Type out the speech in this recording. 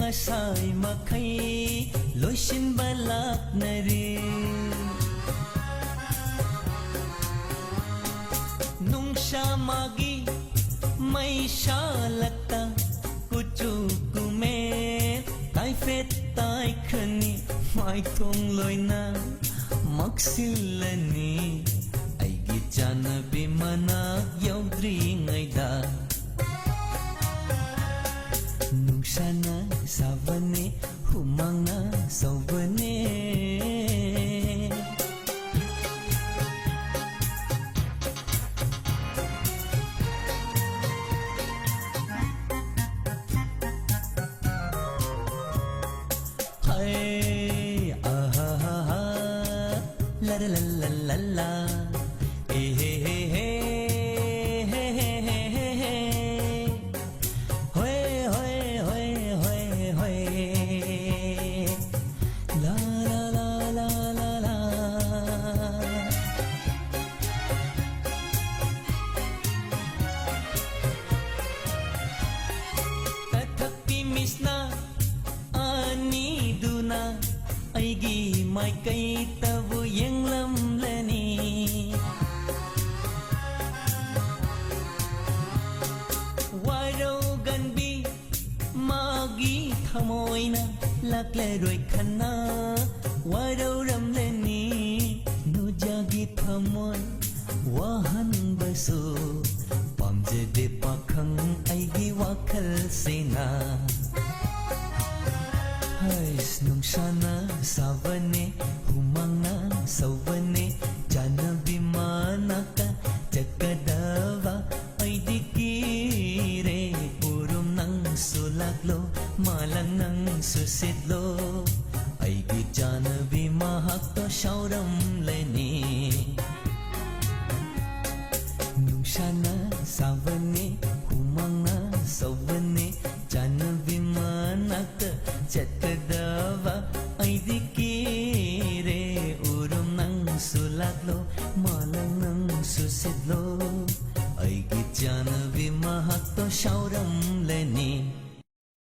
ngasai makai loishin balak na rin. Nung siya magi may shalata kuchu kume tai fet tai khani mai thong loi na maksilani aigi janabi mana yaudri ngaida. Nung siya na savane humanga saubane. Hey, ah ha ha ha, la la la la la, hey hey hey hey hey hey hey hey, hoy hoy hoy hoy hoy, la la la la la la. Tathakti misna ani duna aigi mai kai tabu yang lam lani. Waro ganbi magi thamoina lakle roi khana waro ram lani nu jagi thamoi wahan baso pamje de pakhang aigi wakhal sena. Nung sana savane humanga sauvane janabi manaka jakadava aidikire purum nang sulaklo malang nang susidlo aigi janabi mahakto shauram leni. Nung sana savane humanga sauvane janabi manaka jakadava